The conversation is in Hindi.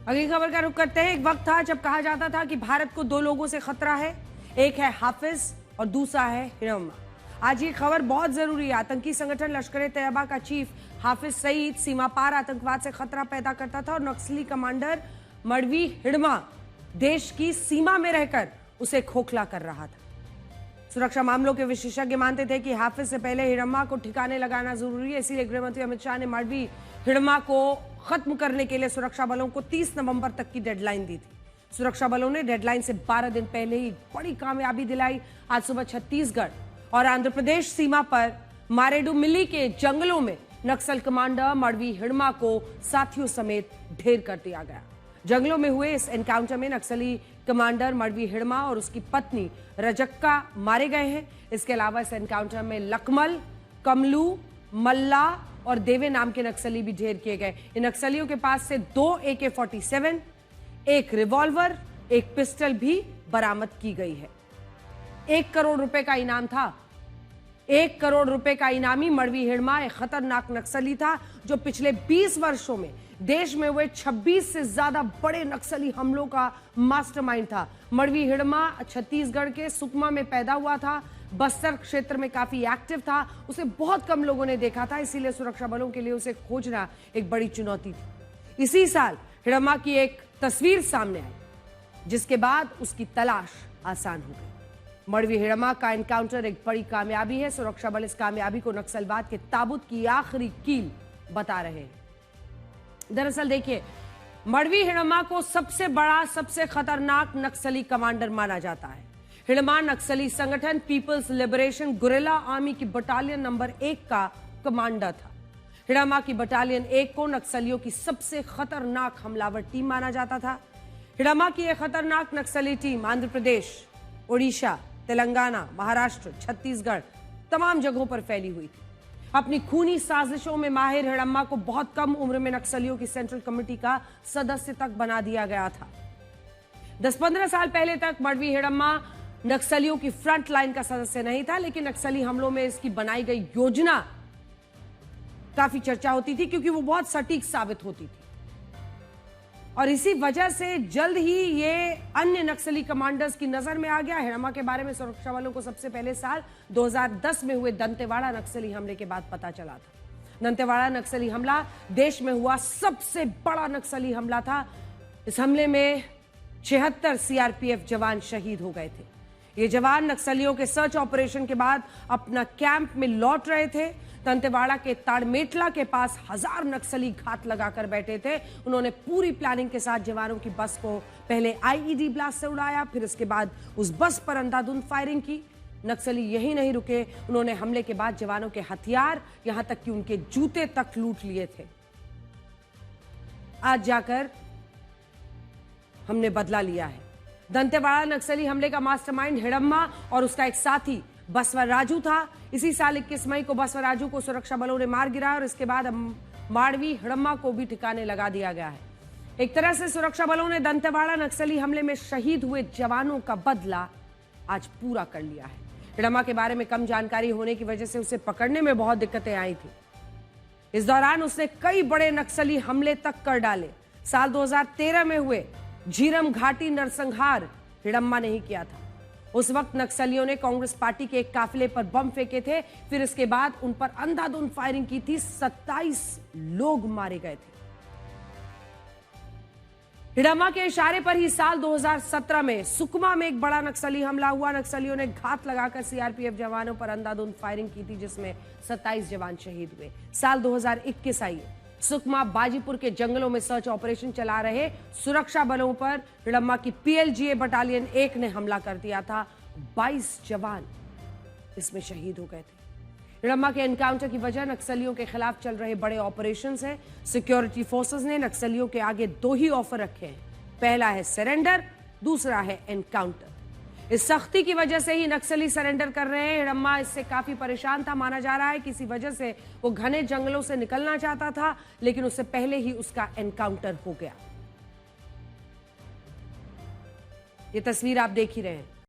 अगली खबर का रुख करते हैं। एक वक्त था जब कहा जाता था कि भारत को दो लोगों से खतरा है, एक है हाफिज और दूसरा है हिडम्मा। आज ये खबर बहुत जरूरी है। आतंकी संगठन लश्कर-ए-तैयबा का चीफ हाफिज सईद सीमा पार आतंकवाद से खतरा पैदा करता था और नक्सली कमांडर मडवी हिडम्मा देश की सीमा में रहकर उसे खोखला कर रहा था। सुरक्षा मामलों के विशेषज्ञ मानते थे कि हाफिज से पहले हिडम्मा को ठिकाने लगाना जरूरी है। इसीलिए गृहमंत्री अमित शाह ने मडवी हिडम्मा को खत्म करने के लिए सुरक्षा बलों को 30 नवंबर तक की डेडलाइन दी थी। सुरक्षा बलों ने डेडलाइन से 12 दिन पहले ही बड़ी कामयाबी दिलाई। आज सुबह छत्तीसगढ़ और आंध्र प्रदेश सीमा पर मारेडुमिल्ली के जंगलों में नक्सल कमांडर मडवी हिडम्मा को साथियों समेत ढेर कर दिया गया। जंगलों में हुए इस एनकाउंटर में नक्सली कमांडर मडवी हिडम्मा और उसकी पत्नी रजक्का मारे गए हैं। इसके अलावा इस एनकाउंटर में लकमल, कमलू, मल्ला और देवे नाम के नक्सली भी ढेर किए गए। इन नक्सलियों के पास से 2 AK-47, एक रिवॉल्वर, एक पिस्टल भी बरामद की गई है। 1 करोड़ रुपए का इनाम था। 1 करोड़ रुपए का इनामी मडवी हिडम्मा एक खतरनाक नक्सली था जो पिछले 20 वर्षों में देश में हुए 26 से ज्यादा बड़े नक्सली हमलों का मास्टरमाइंड था। मडवी हिडम्मा छत्तीसगढ़ के सुकमा में पैदा हुआ था। बस्तर क्षेत्र में काफी एक्टिव था। उसे बहुत कम लोगों ने देखा था, इसीलिए सुरक्षा बलों के लिए उसे खोजना एक बड़ी चुनौती थी। इसी साल हिडम्मा की एक तस्वीर सामने आई जिसके बाद उसकी तलाश आसान हो गई। मडवी हिडम्मा का एनकाउंटर एक बड़ी कामयाबी है। सुरक्षा बल इस कामयाबी को नक्सलवाद के ताबूत की आखिरी कील बता रहे हैं। दरअसल देखिए, मडवी हिडम्मा को सबसे बड़ा, सबसे खतरनाक नक्सली कमांडर माना जाता है। हिडम्मा नक्सली संगठन पीपल्स लिबरेशन गुरिल्ला आर्मी की बटालियन नंबर 1 का कमांडर था। हिडम्मा की बटालियन 1 को नक्सलियों की सबसे खतरनाक हमलावर टीम माना जाता था। हिडम्मा की यह खतरनाक नक्सली टीम आंध्र प्रदेश, ओडिशा, तेलंगाना, महाराष्ट्र, छत्तीसगढ़ तमाम जगहों पर फैली हुई थी। अपनी खूनी साजिशों में माहिर हिडम्मा को बहुत कम उम्र में नक्सलियों की सेंट्रल कमेटी का सदस्य तक बना दिया गया था। 10-15 साल पहले तक मडवी हिडम्मा नक्सलियों की फ्रंट लाइन का सदस्य नहीं था, लेकिन नक्सली हमलों में इसकी बनाई गई योजना काफी चर्चा होती थी क्योंकि वो बहुत सटीक साबित होती थी और इसी वजह से जल्द ही ये अन्य नक्सली कमांडर्स की नजर में आ गया। हिडम्मा के बारे में सुरक्षा बलों को सबसे पहले साल 2010 में हुए दंतेवाड़ा नक्सली हमले के बाद पता चला था। दंतेवाड़ा नक्सली हमला देश में हुआ सबसे बड़ा नक्सली हमला था। इस हमले में 76 CRPF जवान शहीद हो गए थे। ये जवान नक्सलियों के सर्च ऑपरेशन के बाद अपना कैंप में लौट रहे थे। दंतेवाड़ा के ताड़मेटला के पास 1000 नक्सली घात लगाकर बैठे थे। उन्होंने पूरी प्लानिंग के साथ जवानों की बस को पहले IED ब्लास्ट से उड़ाया, फिर इसके बाद उस बस पर अंधाधुंध फायरिंग की। नक्सली यही नहीं रुके, उन्होंने हमले के बाद जवानों के हथियार, यहां तक कि उनके जूते तक लूट लिए थे। आज जाकर हमने बदला लिया है। दंतेवाड़ा नक्सली हमले का मास्टरमाइंड हिडम्मा और उसका एक साथी बसवराजू था। इसी साल 21 मई को बसवराजू को सुरक्षा बलों ने मार गिराया और इसके बाद मडवी हिडम्मा को भी ठिकाने लगा दिया गया है। एक तरह से सुरक्षा बलों ने दंतेवाड़ा नक्सली हमले में शहीद हुए जवानों का बदला आज पूरा कर लिया है। हिडम्मा के बारे में कम जानकारी होने की वजह से उसे पकड़ने में बहुत दिक्कतें आई थी। इस दौरान उसने कई बड़े नक्सली हमले तक कर डाले। साल 2013 में हुए झीरम घाटी नरसंहार हिडम्मा ने ही किया था। उस वक्त नक्सलियों ने कांग्रेस पार्टी के एक काफिले पर बम फेंके थे, फिर इसके बाद उन पर अंधाधुंध फायरिंग की थी। 27 लोग मारे गए थे। हिडम्मा के इशारे पर ही साल 2017 में सुकमा में एक बड़ा नक्सली हमला हुआ। नक्सलियों ने घात लगाकर CRPF जवानों पर अंधाधुंध फायरिंग की थी, जिसमें 27 जवान शहीद हुए। साल 2021 आई, सुकमा बाजीपुर के जंगलों में सर्च ऑपरेशन चला रहे सुरक्षा बलों पर हिडम्मा की PLGA बटालियन 1 ने हमला कर दिया था। 22 जवान इसमें शहीद हो गए थे। हिडम्मा के एनकाउंटर की वजह नक्सलियों के खिलाफ चल रहे बड़े ऑपरेशंस हैं। सिक्योरिटी फोर्सेस ने नक्सलियों के आगे 2 ही ऑफर रखे हैं। पहला है सरेंडर, दूसरा है एनकाउंटर। इस सख्ती की वजह से ही नक्सली सरेंडर कर रहे हैं। हिडम्मा इससे काफी परेशान था। माना जा रहा है किसी वजह से वो घने जंगलों से निकलना चाहता था, लेकिन उससे पहले ही उसका एनकाउंटर हो गया। ये तस्वीर आप देख ही रहे हैं।